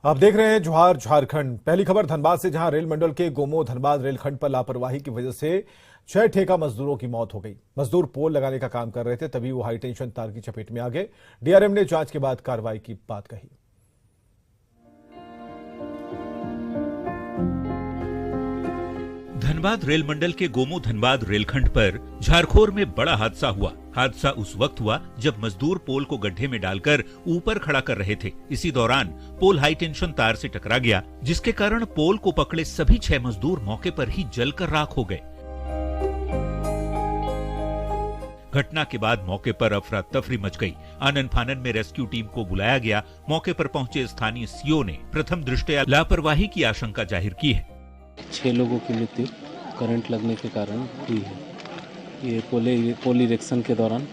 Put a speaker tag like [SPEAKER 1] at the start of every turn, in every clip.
[SPEAKER 1] आप देख रहे हैं जोहार झारखंड। पहली खबर धनबाद से, जहां रेल मंडल के गोमो धनबाद रेलखंड पर लापरवाही की वजह से 6 ठेका मजदूरों की मौत हो गई। मजदूर पोल लगाने का काम कर रहे थे, तभी वो हाई टेंशन तार की चपेट में आ गए। डीआरएम ने जांच के बाद कार्रवाई की बात कही।
[SPEAKER 2] धनबाद रेल मंडल के गोमो धनबाद रेलखंड पर झारखोर में बड़ा हादसा हुआ। हादसा उस वक्त हुआ जब मजदूर पोल को गड्ढे में डालकर ऊपर खड़ा कर रहे थे। इसी दौरान पोल हाई टेंशन तार से टकरा गया, जिसके कारण पोल को पकड़े सभी 6 मजदूर मौके पर ही जलकर राख हो गए। घटना के बाद मौके पर अफरा तफरी मच गई। आनन फानन में रेस्क्यू टीम को बुलाया गया। मौके पर पहुंचे स्थानीय सीओ ने प्रथम दृष्टया लापरवाही की आशंका जाहिर की है।
[SPEAKER 3] 6 लोगों की मृत्यु करंट लगने के कारण हुई है। ये पोल इरेक्शन के दौरान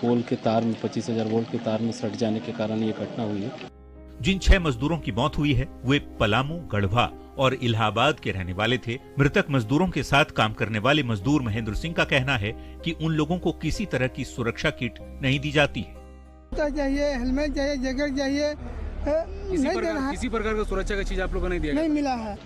[SPEAKER 3] पोल के तार में 25,000 वोल्ट के तार में सट जाने के कारण ये घटना हुई है।
[SPEAKER 2] जिन 6 मजदूरों की मौत हुई है वे पलामू, गढ़वा और इलाहाबाद के रहने वाले थे। मृतक मजदूरों के साथ काम करने वाले मजदूर महेंद्र सिंह का कहना है कि उन लोगों को किसी तरह की सुरक्षा किट नहीं दी जाती है।
[SPEAKER 4] चाहिए, हेलमेट चाहिए, जैकेट चाहिए,
[SPEAKER 5] किसी प्रकार का सुरक्षा की चीज आप लोगों ने
[SPEAKER 4] नहीं मिला है।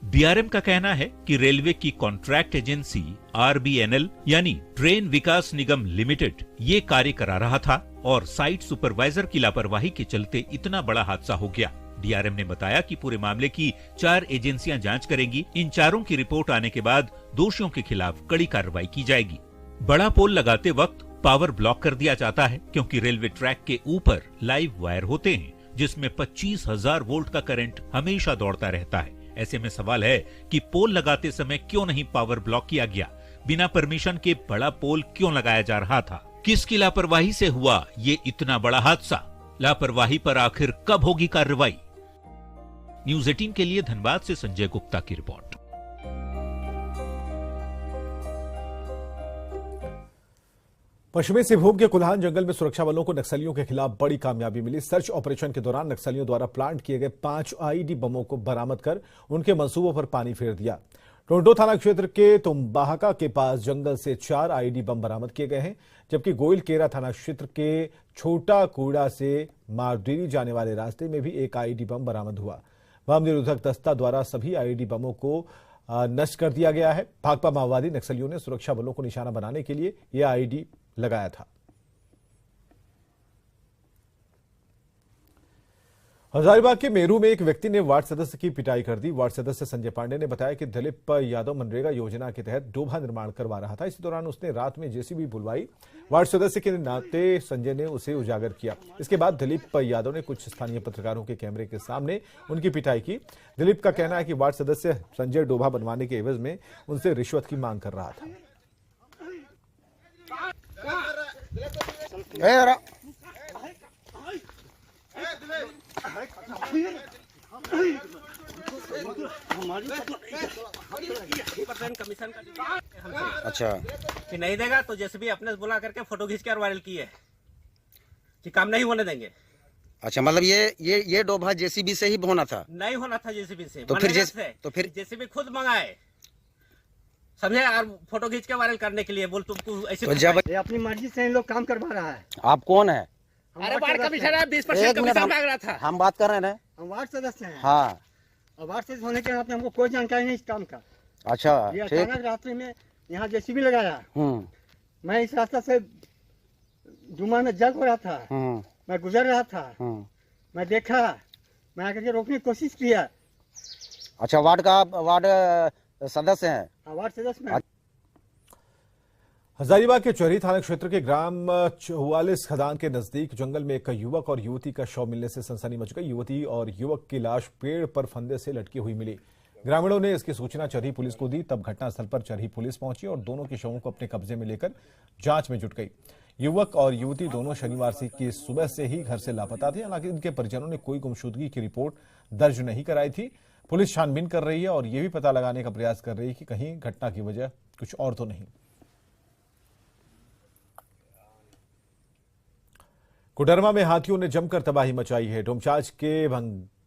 [SPEAKER 2] डीआरएम का कहना है कि रेलवे की कॉन्ट्रैक्ट एजेंसी आरबीएनएल यानी ट्रेन विकास निगम लिमिटेड ये कार्य करा रहा था और साइट सुपरवाइजर की लापरवाही के चलते इतना बड़ा हादसा हो गया। डीआरएम ने बताया कि पूरे मामले की 4 एजेंसियां जांच करेंगी। इन चारों की रिपोर्ट आने के बाद दोषियों के खिलाफ कड़ी कार्रवाई की जाएगी। बड़ा पोल लगाते वक्त पावर ब्लॉक कर दिया जाता है, क्योंकि रेलवे ट्रैक के ऊपर लाइव वायर होते हैं जिसमें 25,000 वोल्ट का करंट हमेशा दौड़ता रहता है। ऐसे में सवाल है कि पोल लगाते समय क्यों नहीं पावर ब्लॉक किया गया? बिना परमिशन के बड़ा पोल क्यों लगाया जा रहा था? किसकी लापरवाही से हुआ ये इतना बड़ा हादसा? लापरवाही पर आखिर कब होगी कार्रवाई? न्यूज़ 18 के लिए धनबाद से संजय गुप्ता की रिपोर्ट।
[SPEAKER 1] पश्चिमी सिंहभूम के कुल्हान जंगल में सुरक्षा बलों को नक्सलियों के खिलाफ बड़ी कामयाबी मिली। सर्च ऑपरेशन के दौरान नक्सलियों द्वारा प्लांट किए गए 5 आईईडी बमों को बरामद कर उनके मंसूबों पर पानी फेर दिया। टोंटो थाना क्षेत्र के तुम्बाहका के पास जंगल से 4 आईईडी बम बरामद किए गए हैं, जबकि गोइलकेरा थाना क्षेत्र के छोटा कूड़ा से मारडीरी जाने वाले रास्ते में भी एक आईईडी बम बरामद हुआ। बम निरोधक दस्ता द्वारा सभी आईईडी बमों को नष्ट कर दिया गया है। भाकपा माओवादी नक्सलियों ने सुरक्षा बलों को निशाना बनाने के लिए यह आईईडी लगाया था। हजारीबाग के मेरू में एक व्यक्ति ने वार्ड सदस्य की पिटाई कर दी। वार्ड सदस्य संजय पांडे ने बताया कि दिलीप यादव मनरेगा योजना के तहत डोभा निर्माण करवा रहा था। इसी दौरान उसने रात में जेसीबी बुलवाई। वार्ड सदस्य के नाते संजय ने उसे उजागर किया। इसके बाद दिलीप यादव ने कुछ स्थानीय पत्रकारों के कैमरे के सामने उनकी पिटाई की। दिलीप का कहना है कि वार्ड सदस्य संजय डोभा बनवाने के एवज में उनसे रिश्वत की मांग कर रहा था।
[SPEAKER 6] अच्छा,
[SPEAKER 7] कि नहीं देगा तो जैसे भी अपने से बुला करके फोटो खींच कर वायरल की है कि काम नहीं होने देंगे।
[SPEAKER 6] अच्छा, मतलब ये डोभा जेसीबी से ही होना था?
[SPEAKER 7] नहीं होना था जेसीबी से।
[SPEAKER 6] तो फिर
[SPEAKER 7] जेसीबी खुद मंगाए, समझे, और फोटो खींच के वायरल करने के लिए बोल तुमको ऐसे
[SPEAKER 6] तो जब
[SPEAKER 4] अपनी मर्जी से इन लोग काम करवा रहा है।
[SPEAKER 6] आप कौन है?
[SPEAKER 7] अरे वार्ड कमिश्नर है, 20% कमीशन मांग रहा था।
[SPEAKER 6] हम बात कर रहे हैं ना।
[SPEAKER 4] हम वार्ड सदस्य हैं।
[SPEAKER 6] हाँ,
[SPEAKER 4] और वार्ड सदस्य होने के नाते हमको कोई जानकारी नहीं इस काम का।
[SPEAKER 6] अच्छा,
[SPEAKER 4] ये अचानक रात्रि में यहाँ जेसीबी लगाया। मैं इस रास्ता से जुमा में जग हो रहा था, मैं गुजर रहा था, मैं देखा, मैं आकर के रोकने की कोशिश किया।
[SPEAKER 6] अच्छा, वार्ड सदस्य हैं?
[SPEAKER 4] वार्ड सदस्य में।
[SPEAKER 1] हजारीबाग के चौरी थाना क्षेत्र के ग्राम 44 खदान के नजदीक जंगल में एक युवक और युवती का शव मिलने से सनसनी मच गई। युवती और युवक की लाश पेड़ पर फंदे से लटकी हुई मिली। ग्रामीणों ने इसकी सूचना चरही पुलिस को दी। तब घटनास्थल पर चरही पुलिस पहुंची और दोनों के शवों को अपने कब्जे में लेकर जांच में जुट गई। युवक और युवती दोनों शनिवार से की सुबह से ही घर से लापता थे। हालांकि इनके परिजनों ने कोई गुमशुदगी की रिपोर्ट दर्ज नहीं कराई थी। पुलिस छानबीन कर रही है और यह भी पता लगाने का प्रयास कर रही है कि कहीं घटना की वजह कुछ और तो नहीं। कोडरमा में हाथियों ने जमकर तबाही मचाई है। डोमचांच के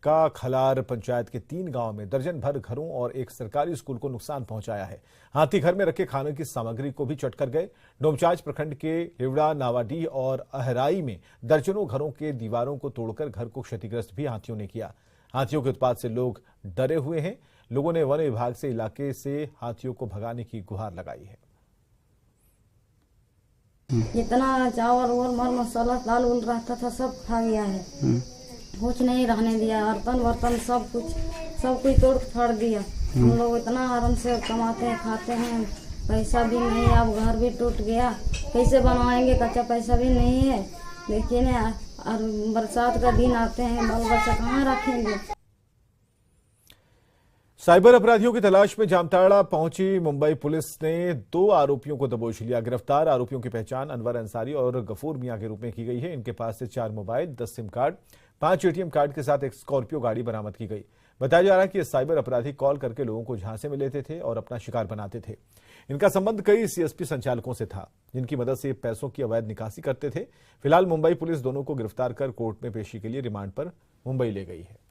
[SPEAKER 1] का खलार पंचायत के 3 गांव में दर्जन भर घरों और एक सरकारी स्कूल को नुकसान पहुंचाया है। हाथी घर में रखे खाने की सामग्री को भी चट कर गए। डोमचांच प्रखंड के हिवड़ा, नावाडीह और अहराई में दर्जनों घरों के दीवारों को तोड़कर घर को क्षतिग्रस्त भी हाथियों ने किया। हाथियों के उत्पात से लोग डरे हुए हैं। लोगों ने वन विभाग से इलाके से हाथियों को भगाने की गुहार लगाई है।
[SPEAKER 8] जितना चावल और मर मसाला दाल उल रहता था सब खा गया है, कुछ नहीं रहने दिया। बर्तन सब कुछ तोड़ फाड़ दिया। हम लोग इतना आराम से कमाते हैं, खाते हैं, पैसा भी नहीं, अब घर भी टूट गया, कैसे बनवाएंगे, कच्चा पैसा भी नहीं है। देखिए ना, और बरसात का दिन आते हैं, बाल बच्चा कहाँ रखेंगे।
[SPEAKER 1] साइबर अपराधियों की तलाश में जामताड़ा पहुंची मुंबई पुलिस ने 2 आरोपियों को दबोच लिया। गिरफ्तार आरोपियों की पहचान अनवर अंसारी और गफूर मियां के रूप में की गई है। इनके पास से 4 mobile, 10 SIM card, 5 ATM card के साथ एक स्कॉर्पियो गाड़ी बरामद की गई। बताया जा रहा है कि ये साइबर अपराधी कॉल करके लोगों को झांसे में लेते थे और अपना शिकार बनाते थे। इनका संबंध कई सीएसपी संचालकों से था, जिनकी मदद से पैसों की अवैध निकासी करते थे। फिलहाल मुंबई पुलिस दोनों को गिरफ्तार कर कोर्ट में पेशी के लिए रिमांड पर मुंबई ले गई है।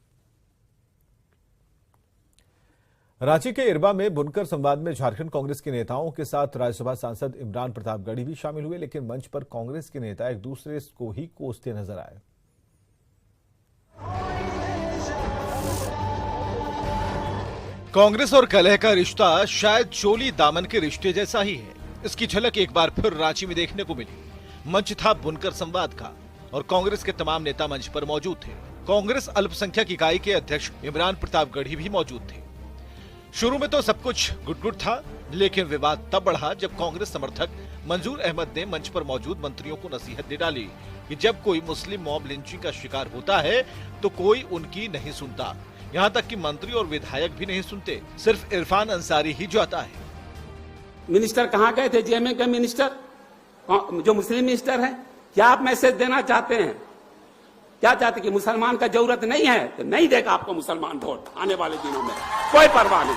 [SPEAKER 1] रांची के इरबा में बुनकर संवाद में झारखंड कांग्रेस के नेताओं के साथ राज्यसभा सांसद इमरान प्रतापगढ़ी भी शामिल हुए, लेकिन मंच पर कांग्रेस के नेता एक दूसरे को ही कोसते नजर आए।
[SPEAKER 9] कांग्रेस और कलह का रिश्ता शायद चोली दामन के रिश्ते जैसा ही है। इसकी झलक एक बार फिर रांची में देखने को मिली। मंच था बुनकर संवाद का और कांग्रेस के तमाम नेता मंच पर मौजूद थे। कांग्रेस अल्पसंख्यक इकाई के अध्यक्ष इमरान प्रतापगढ़ी भी मौजूद थे। शुरू में तो सब कुछ गुड था, लेकिन विवाद तब बढ़ा जब कांग्रेस समर्थक मंजूर अहमद ने मंच पर मौजूद मंत्रियों को नसीहत दे डाली कि जब कोई मुस्लिम मॉब लिंचिंग का शिकार होता है तो कोई उनकी नहीं सुनता। यहाँ तक कि मंत्री और विधायक भी नहीं सुनते, सिर्फ इरफान अंसारी ही जो आता है।
[SPEAKER 10] मिनिस्टर कहाँ गए थे? जेएमए के मिनिस्टर, जो मुस्लिम मिनिस्टर है, क्या आप मैसेज देना चाहते हैं? क्या चाहते कि मुसलमान का जरूरत नहीं है तो नहीं देगा आपको मुसलमान वोट आने वाले दिनों में, कोई परवाह नहीं।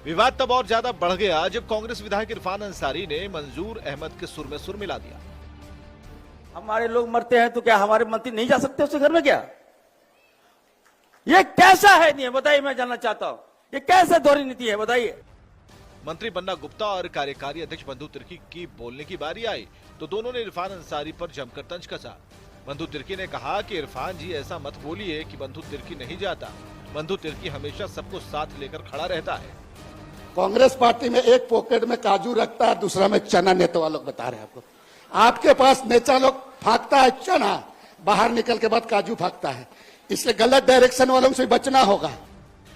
[SPEAKER 9] विवाद तब और ज्यादा बढ़ गया जब कांग्रेस विधायक इरफान अंसारी ने मंजूर अहमद के सुर में सुर मिला दिया।
[SPEAKER 7] हमारे लोग मरते हैं तो क्या हमारे मंत्री नहीं जा सकते उसके घर में? क्या ये कैसा है नहीं बताइए, मैं जानना चाहता हूँ ये कैसे दोहरी नीति है, बताइए।
[SPEAKER 9] मंत्री बन्ना गुप्ता और कार्यकारी अध्यक्ष बंधु तिर्की की बोलने की बारी आई तो दोनों ने इरफान अंसारी पर जमकर तंज कसा। बंधु तिर्की ने कहा कि इरफान जी ऐसा मत बोलिए कि बंधु तिर्की नहीं जाता। बंधु तिर्की हमेशा सबको साथ लेकर खड़ा रहता है।
[SPEAKER 11] कांग्रेस पार्टी में एक पॉकेट में काजू रखता है, दूसरा में चना। नेता लोग बता रहे हैं आपको, आपके पास नेता लोग फाकता है चना, बाहर निकल के बाद काजू फाकता है, इसलिए गलत डायरेक्शन वालों से बचना होगा।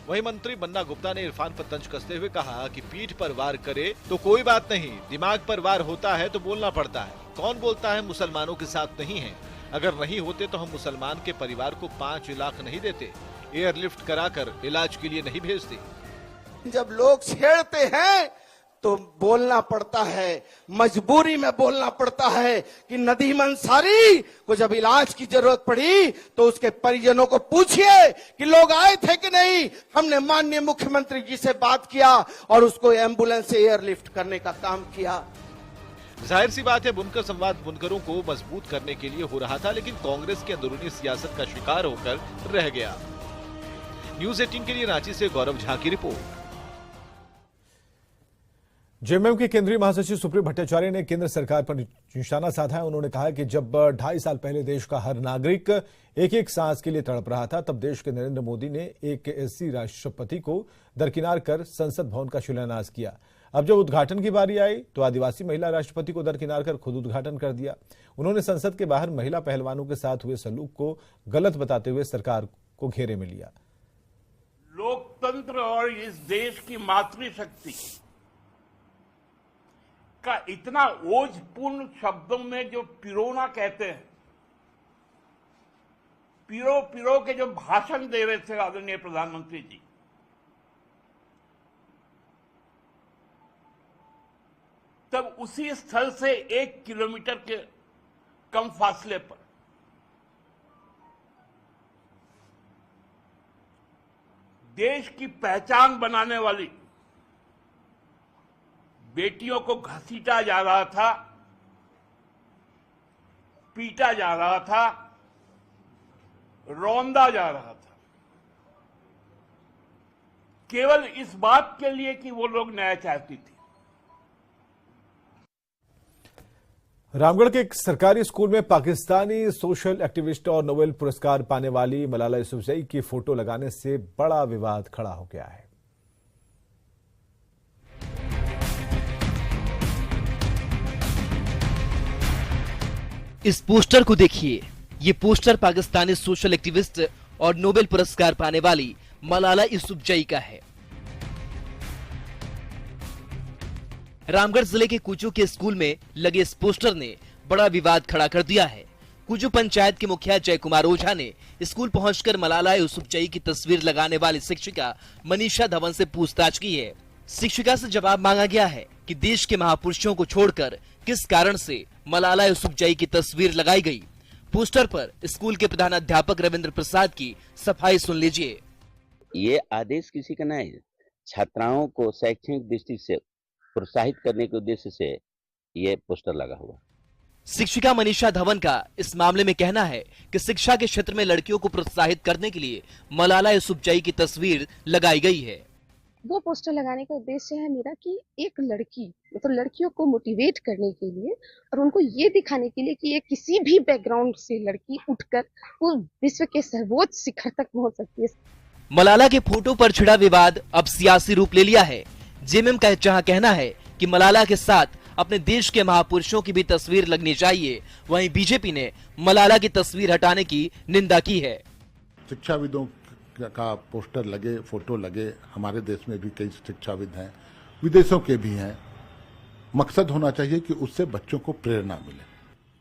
[SPEAKER 9] वहीं मंत्री बन्ना गुप्ता ने इरफान पर तंज कसते हुए कहा कि पीठ पर वार करे तो कोई बात नहीं, दिमाग पर वार होता है तो बोलना पड़ता है। कौन बोलता है मुसलमानों के साथ नहीं है? अगर नहीं होते तो हम मुसलमान के परिवार को 5 लाख नहीं देते, एयरलिफ्ट कराकर इलाज के लिए नहीं भेजते।
[SPEAKER 11] जब लोग छेड़ते हैं तो बोलना पड़ता है, मजबूरी में बोलना पड़ता है कि नदीम अंसारी को जब इलाज की जरूरत पड़ी तो उसके परिजनों को पूछिए कि लोग आए थे कि नहीं। हमने माननीय मुख्यमंत्री जी से बात किया और उसको एम्बुलेंस से एयरलिफ्ट करने का काम किया।
[SPEAKER 9] जाहिर सी बात है बुनकर संवाद बुनकरों को मजबूत करने के लिए हो रहा था, लेकिन कांग्रेस की अंदरूनी सियासत का शिकार होकर रह गया। न्यूज़ 18 के लिए रांची से गौरव झा की रिपोर्ट।
[SPEAKER 1] जेएमएम के केंद्रीय महासचिव सुप्रीम भट्टाचार्य ने केंद्र सरकार पर निशाना साधा है। उन्होंने कहा कि जब 2.5 साल पहले देश का हर नागरिक एक एक सांस के लिए तड़प रहा था, तब देश के नरेंद्र मोदी ने एक एससी राष्ट्रपति को दरकिनार कर संसद भवन का शिलान्यास किया। अब जब उद्घाटन की बारी आई तो आदिवासी महिला राष्ट्रपति को दरकिनार कर खुद उद्घाटन कर दिया। उन्होंने संसद के बाहर महिला पहलवानों के साथ हुए सलूक को गलत बताते हुए सरकार को घेरे में लिया।
[SPEAKER 12] लोकतंत्र और इस देश की मातृशक्ति का इतना ओजपूर्ण शब्दों में जो पिरोना कहते हैं, पिरो पिरो के जो भाषण दे रहे थे आदरणीय प्रधानमंत्री जी, तब उसी स्थल से 1 किलोमीटर के कम फासले पर देश की पहचान बनाने वाली बेटियों को घसीटा जा रहा था, पीटा जा रहा था, रौंदा जा रहा था, केवल इस बात के लिए कि वो लोग न्याय चाहती थी।
[SPEAKER 1] रामगढ़ के एक सरकारी स्कूल में पाकिस्तानी सोशल एक्टिविस्ट और नोबेल पुरस्कार पाने वाली मलाला यूसुफजई की फोटो लगाने से बड़ा विवाद खड़ा हो गया है।
[SPEAKER 13] इस पोस्टर को देखिए। ये पोस्टर पाकिस्तानी सोशल एक्टिविस्ट और नोबेल पुरस्कार पाने वाली मलाला यूसुफजई का है। रामगढ़ जिले के कुजू के स्कूल में लगे इस पोस्टर ने बड़ा विवाद खड़ा कर दिया है। कुजू पंचायत के मुखिया जय कुमार ओझा ने स्कूल पहुंचकर मलाला यूसुफजई की तस्वीर लगाने वाली शिक्षिका मनीषा धवन से पूछताछ की है। शिक्षिका से जवाब मांगा गया है कि देश के महापुरुषों को छोड़कर किस कारण से मलाला यूसुफजई की तस्वीर लगाई गई। पोस्टर पर स्कूल के प्रधान अध्यापक रविंद्र प्रसाद की सफाई सुन लीजिए।
[SPEAKER 14] ये आदेश किसी का नहीं, छात्राओं को शैक्षणिक दृष्टि से प्रोत्साहित करने के उद्देश्य से ये पोस्टर लगा हुआ।
[SPEAKER 13] शिक्षिका मनीषा धवन का इस मामले में कहना है कि शिक्षा के क्षेत्र में लड़कियों को प्रोत्साहित करने के लिए मलाला यूसुफजई की तस्वीर लगाई गई है।
[SPEAKER 15] वो पोस्टर लगाने का उद्देश्य है मेरा कि एक लड़की मतलब लड़कियों को मोटिवेट करने के लिए और उनको ये दिखाने के लिए कि ये किसी भी बैकग्राउंड से लड़की उठकर वो विश्व के सर्वोच्च शिखर तक पहुंच सकती है।
[SPEAKER 13] मलाला के फोटो पर छिड़ा विवाद अब सियासी रूप ले लिया है। जेएमएम का जहां कहना है कि मलाला के साथ अपने देश के महापुरुषों की भी तस्वीर लगनी चाहिए, वहीं बीजेपी ने मलाला की तस्वीर हटाने की निंदा की है।
[SPEAKER 16] शिक्षाविदों का पोस्टर लगे, फोटो लगे, हमारे देश में भी कई शिक्षाविद हैं, विदेशों के भी हैं। मकसद होना चाहिए कि उससे बच्चों को प्रेरणा मिले।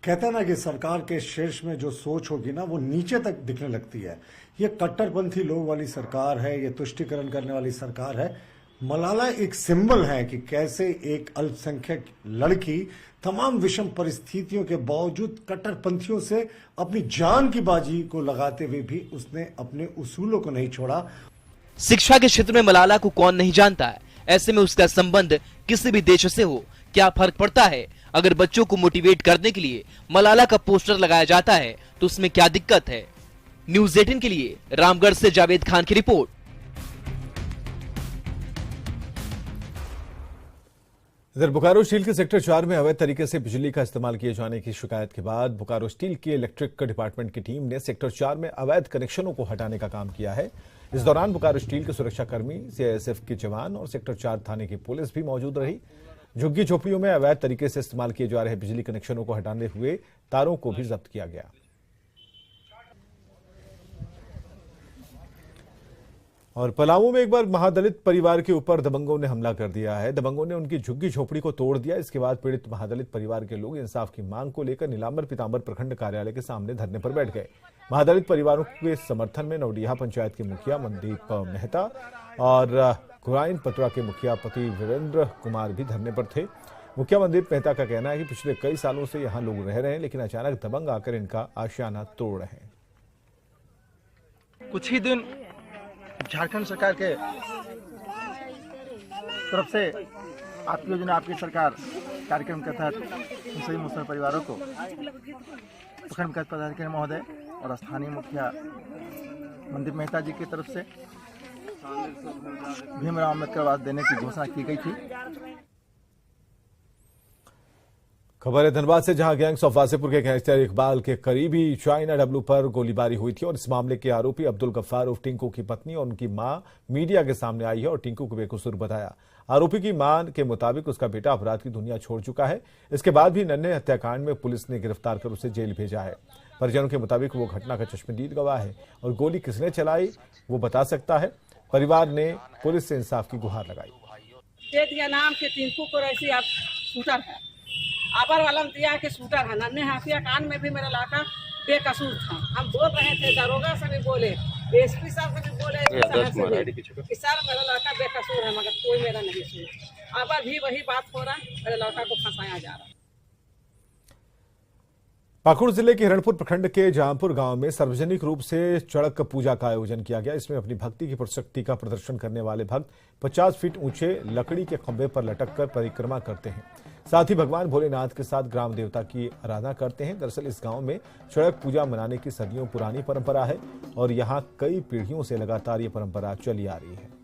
[SPEAKER 17] कहते हैं ना कि सरकार के शीर्ष में जो सोच होगी ना वो नीचे तक दिखने लगती है। ये कट्टरपंथी लोग वाली सरकार है, ये तुष्टिकरण करने वाली सरकार है। मलाला एक सिंबल है कि कैसे एक अल्पसंख्यक लड़की तमाम विषम परिस्थितियों के बावजूद कट्टरपंथियों से अपनी जान की बाजी को लगाते हुए भी उसने अपने उसूलों को नहीं छोड़ा।
[SPEAKER 13] शिक्षा के क्षेत्र में मलाला को कौन नहीं जानता है। ऐसे में उसका संबंध किसी भी देश से हो, क्या फर्क पड़ता है? अगर बच्चों को मोटिवेट करने के लिए मलाला का पोस्टर लगाया जाता है तो उसमें क्या दिक्कत है? न्यूज़ 18 के लिए रामगढ़ से जावेद खान की रिपोर्ट।
[SPEAKER 1] इधर बोकारो स्टील के सेक्टर 4 में अवैध तरीके से बिजली का इस्तेमाल किए जाने की शिकायत के बाद बोकारो स्टील की इलेक्ट्रिक डिपार्टमेंट की टीम ने सेक्टर 4 में अवैध कनेक्शनों को हटाने का काम किया है। इस दौरान बोकारो स्टील के सुरक्षाकर्मी, सीआईएसएफ के जवान और सेक्टर 4 थाने की पुलिस भी मौजूद रही। झुग्गी झोपड़ियों में अवैध तरीके से इस्तेमाल किए जा रहे बिजली कनेक्शनों को हटाने हुए तारों को भी जब्त किया गया। और पलामू में एक बार महादलित परिवार के ऊपर दबंगों ने हमला कर दिया है। दबंगों ने उनकी झुग्गी झोपड़ी को तोड़ दिया। इसके बाद पीड़ित महादलित परिवार के लोग इंसाफ की मांग को लेकर नीलांबर पीतांबर प्रखंड कार्यालय के सामने धरने पर बैठ गए। महादलित परिवारों के समर्थन में नवडीहा पंचायत के मुखिया मनदीप मेहता और गुराइन पतरा के मुखिया पति वीरेंद्र कुमार भी धरने पर थे। मुखिया मनदीप मेहता का कहना है कि पिछले कई सालों से यहाँ लोग रह रहे हैं, लेकिन अचानक दबंग आकर इनका आशियाना तोड़ रहे हैं।
[SPEAKER 18] कुछ ही दिन झारखंड सरकार के तरफ से आपकी योजना आपकी सरकार कार्यक्रम के तहत सभी मुस्लिम परिवारों को प्रखंड विकास पदाधिकारी महोदय और स्थानीय मुखिया मनदीप मेहता जी की तरफ से भीमराव अम्बेडकर आवास देने की घोषणा की गई थी।
[SPEAKER 1] खबर है धनबाद से, जहां गैंग्स ऑफ वासेपुर के गैंगस्टर इकबाल के करीबी चाइना डब्लू पर गोलीबारी हुई थी और इस मामले के आरोपी अब्दुल गफ्फार उर्फ टिंकू की पत्नी और उनकी मां मीडिया के सामने आई है और टिंकू को बेकसूर बताया। आरोपी की मां के मुताबिक उसका बेटा अपराध की दुनिया छोड़ चुका है। इसके बाद भी नन्हे हत्याकांड में पुलिस ने गिरफ्तार कर उसे जेल भेजा है। परिजनों के मुताबिक वो घटना का चश्मदीद गवाह है और गोली किसने चलाई वो बता सकता है। परिवार ने पुलिस से इंसाफ की गुहार लगाई।
[SPEAKER 19] नाम के टिंकू कुरैशी आप शूटर है, अपर वालम दिया के शूटर है। नन्हे हथिया कान में भी मेरा लड़का बेकसूर था। हम बोल रहे थे, दरोगा से भी बोले, एसपी साहब से भी बोले कि सर मेरा लड़का बेकसूर है, मगर कोई मेरा नहीं सुना। अब भी वही बात हो रहा है, मेरे लड़का को फंसाया जा रहा है।
[SPEAKER 1] पाकुड़ जिले के हिरणपुर प्रखंड के जहांपुर गांव में सार्वजनिक रूप से चड़क पूजा का आयोजन किया गया। इसमें अपनी भक्ति की प्रशक्ति का प्रदर्शन करने वाले भक्त 50 फीट ऊंचे लकड़ी के खंभे पर लटक कर परिक्रमा करते हैं। साथ ही भगवान भोलेनाथ के साथ ग्राम देवता की आराधना करते हैं। दरअसल इस गांव में चड़क पूजा मनाने की सदियों पुरानी परंपरा है और यहां कई पीढ़ियों से लगातार ये परंपरा चली आ रही है।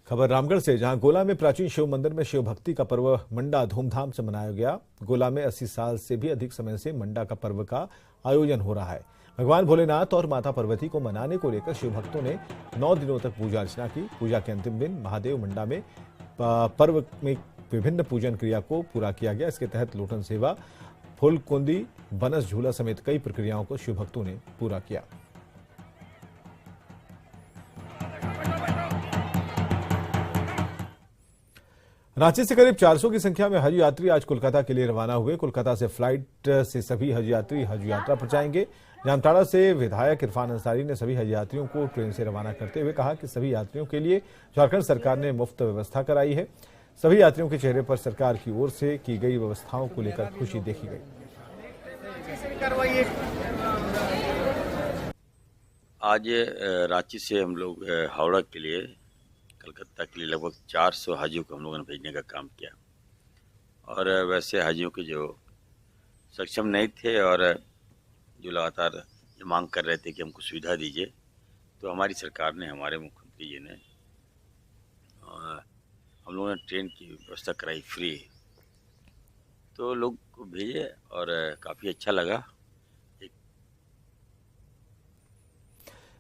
[SPEAKER 1] खबर रामगढ़ से, जहां गोला में प्राचीन शिव मंदिर में शिव भक्ति का पर्व मंडा धूमधाम से मनाया गया। गोला में 80 साल से भी अधिक समय से मंडा का पर्व का आयोजन हो रहा है। भगवान भोलेनाथ और माता पार्वती को मनाने को लेकर शिव भक्तों ने 9 दिनों तक पूजा अर्चना की। पूजा के अंतिम दिन महादेव मंडा में पर्व में विभिन्न पूजन क्रिया को पूरा किया गया। इसके तहत लोटन सेवा, फुलकुंदी, बनस झूला समेत कई प्रक्रियाओं को शिव भक्तों ने पूरा किया। रांची से करीब 400 की संख्या में हज यात्री आज कोलकाता के लिए रवाना हुए। कोलकाता से फ्लाइट से सभी हज यात्री हज यात्रा पर जाएंगे। जामताड़ा से विधायक इरफान अंसारी ने सभी हज यात्रियों को ट्रेन से रवाना करते हुए कहा कि सभी यात्रियों के लिए झारखंड सरकार ने मुफ्त व्यवस्था कराई है। सभी यात्रियों के चेहरे पर सरकार की ओर से की गई व्यवस्थाओं को लेकर खुशी देखी गई।
[SPEAKER 20] आज रांची से हम लोग हावड़ा के लिए, कलकत्ता के लिए लगभग 400 हाजियों को हम लोगों ने भेजने का काम किया। और वैसे हाजियों के जो सक्षम नहीं थे और जो लगातार मांग कर रहे थे कि हमको सुविधा दीजिए, तो हमारी सरकार ने, हमारे मुख्यमंत्री जी ने हम लोगों ने ट्रेन की व्यवस्था कराई फ्री, तो लोग को भेजे और काफ़ी अच्छा लगा।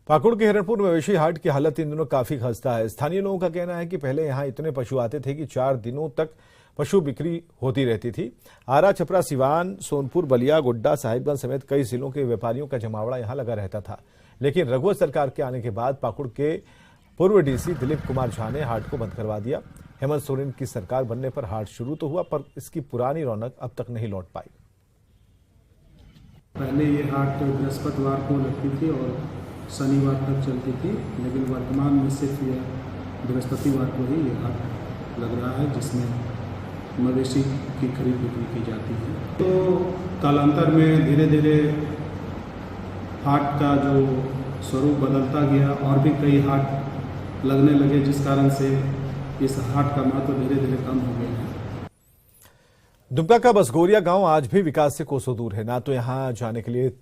[SPEAKER 1] पाकुड़ के हिरणपुर मवेशी हाट की हालत इन दिनों काफी खस्ता है। स्थानीय लोगों का कहना है कि पहले यहां इतने पशु आते थे कि 4 दिनों तक पशु बिक्री होती रहती थी। आरा, छपरा, सिवान, सोनपुर, बलिया, गोड्डा, साहिबगंज समेत कई जिलों के व्यापारियों का जमावड़ा यहां लगा रहता था। लेकिन रघुवर सरकार के आने के बाद पाकुड़ के पूर्व डीसी दिलीप कुमार झा ने हाट को बंद करवा दिया। हेमंत सोरेन की सरकार बनने पर हाट शुरू तो हुआ, पर इसकी पुरानी रौनक अब तक नहीं लौट पाई।
[SPEAKER 21] पहले ये हाट बृहस्पतिवार को लगती थी और शनिवार तक चलती थी, लेकिन वर्तमान में सिर्फ ये बृहस्पतिवार को ही ये हाट लग रहा है, जिसमें मवेशी की खरीद बिक्री की जाती है। तो कालांतर में धीरे धीरे हाट का जो स्वरूप बदलता गया और भी कई हाट लगने लगे, जिस कारण से इस हाट का महत्व धीरे धीरे कम हो गया है।
[SPEAKER 1] दुमका का बसगोरिया गांव आज भी विकास से कोसों दूर है। ना तो यहां जाने के लिए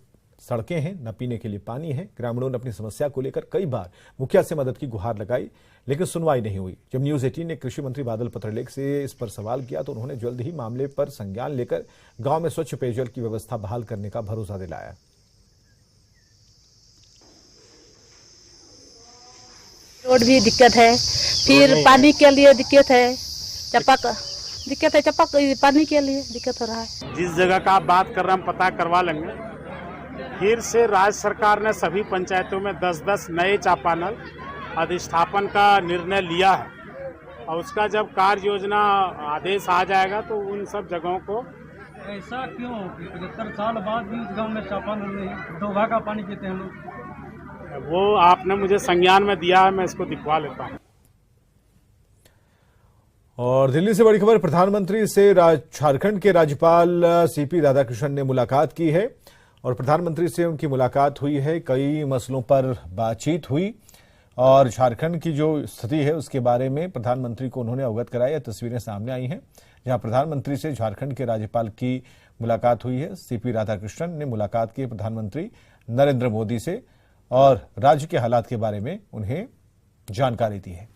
[SPEAKER 1] सड़कें हैं, न पीने के लिए पानी है। ग्रामीणों ने अपनी समस्या को लेकर कई बार मुखिया से मदद की गुहार लगाई, लेकिन सुनवाई नहीं हुई। जब न्यूज 18 ने कृषि मंत्री बादल पत्रलेख से इस पर सवाल किया तो उन्होंने जल्द ही मामले पर संज्ञान लेकर गांव में स्वच्छ पेयजल की व्यवस्था बहाल करने का भरोसा दिलाया।
[SPEAKER 22] रोड भी दिक्कत है, फिर पानी के लिए दिक्कत है, पानी के लिए दिक्कत हो रहा है।
[SPEAKER 23] जिस जगह का आप बात कर रहे हैं हम पता करवा लेंगे। फिर से राज्य सरकार ने सभी पंचायतों में 10-10 नए चापानल अधिष्ठापन का निर्णय लिया है और उसका जब कार्य योजना आदेश आ जाएगा तो उन सब जगहों को।
[SPEAKER 5] ऐसा क्यों 75 साल बाद भी उस गांव में चापानल नहीं, डोभा का पानी पीते हैं लोग?
[SPEAKER 23] वो आपने मुझे संज्ञान में दिया है, मैं इसको दिखवा लेता हूँ।
[SPEAKER 1] और दिल्ली से बड़ी खबर, प्रधानमंत्री से झारखंड के राज्यपाल सीपी राधाकृष्णन ने मुलाकात की है और प्रधानमंत्री से उनकी मुलाकात हुई है। कई मसलों पर बातचीत हुई और झारखंड की जो स्थिति है उसके बारे में प्रधानमंत्री को उन्होंने अवगत कराया। तस्वीरें सामने आई हैं जहां प्रधानमंत्री से झारखंड के राज्यपाल की मुलाकात हुई है। सीपी राधाकृष्णन ने मुलाकात की प्रधानमंत्री नरेंद्र मोदी से और राज्य के हालात के बारे में उन्हें जानकारी दी है।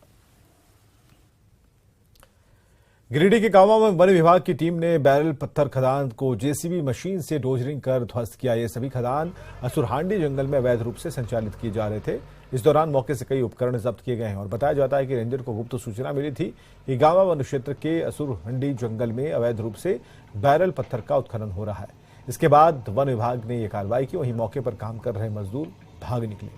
[SPEAKER 1] गिरिडीह के गांवों में वन विभाग की टीम ने बैरल पत्थर खदान को जेसीबी मशीन से डोजरिंग कर ध्वस्त किया। ये सभी खदान असुरहांडी जंगल में अवैध रूप से संचालित किए जा रहे थे। इस दौरान मौके से कई उपकरण जब्त किए गए हैं और बताया जाता है कि रेंजर को गुप्त सूचना मिली थी कि गांवा वन क्षेत्र के असुरहंडी जंगल में अवैध रूप से बैरल पत्थर का उत्खनन हो रहा है। इसके बाद वन विभाग ने यह कार्रवाई की। वहीं मौके पर काम कर रहे मजदूर भाग निकले।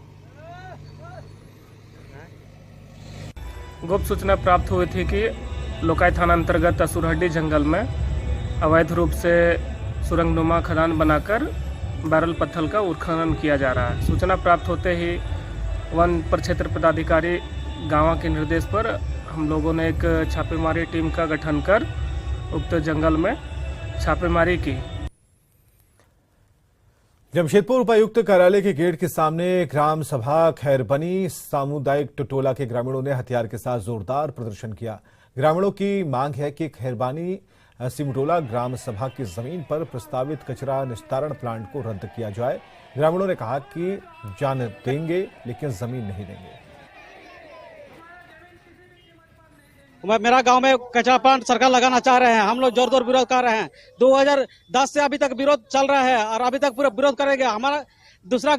[SPEAKER 24] गुप्त सूचना प्राप्त हुई थी कि लोकाई थाना अंतर्गत असुरहड्डी जंगल में अवैध रूप से सुरंगनुमा खदान बनाकर बैरल पत्थर का उत्खनन किया जा रहा है। सूचना प्राप्त होते ही वन प्रक्षेत्र पदाधिकारी गांवा के निर्देश पर हम लोगों ने एक छापेमारी टीम का गठन कर उक्त जंगल में छापेमारी की।
[SPEAKER 1] जमशेदपुर उपायुक्त कार्यालय के गेट के सामने ग्राम सभा खैरबनी सामुदायिक टटोला के ग्रामीणों ने हथियार के साथ जोरदार प्रदर्शन किया। ग्रामीणों की मांग है कि खैरबानी सिमटोला ग्राम सभा की जमीन पर प्रस्तावित कचरा निस्तारण प्लांट को रद्द किया जाए। ग्रामीणों ने कहा कि जान देंगे लेकिन जमीन नहीं देंगे।
[SPEAKER 5] मेरा गांव में कचरा प्लांट सरकार लगाना चाह रहे हैं, हम लोग जोर जोर विरोध कर रहे हैं। 2010 से अभी तक विरोध चल रहा है और अभी तक पूरा विरोध करेंगे। हमारा दूसरा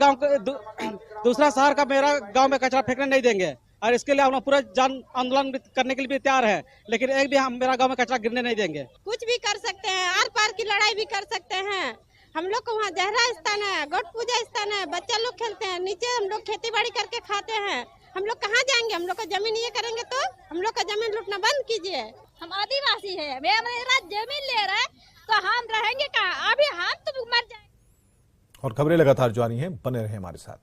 [SPEAKER 5] शहर का मेरा गांव में कचरा फेंकने नहीं देंगे और इसके लिए हम लोग पूरा जन आंदोलन करने के लिए भी तैयार है, लेकिन एक भी हम मेरा गांव में कचरा गिरने नहीं देंगे।
[SPEAKER 2] कुछ भी कर सकते हैं, आर पार की लड़ाई भी कर सकते हैं। हम लोग को वहाँ जहरा स्थान है, गोट पूजा स्थान है, बच्चे लोग खेलते हैं, नीचे हम लोग खेती बाड़ी करके खाते हैं। हम लोग कहाँ जाएंगे? हम लोग का जमीन ये करेंगे तो हम लोग का जमीन लूटना बंद कीजिए। हम आदिवासी है, मेरा जमीन ले रहा है तो हम रहेंगे कहाँ? अभी हम तो मर जाएंगे।
[SPEAKER 1] और खबरें लगातार जारी हैं, बने रहे हमारे साथ।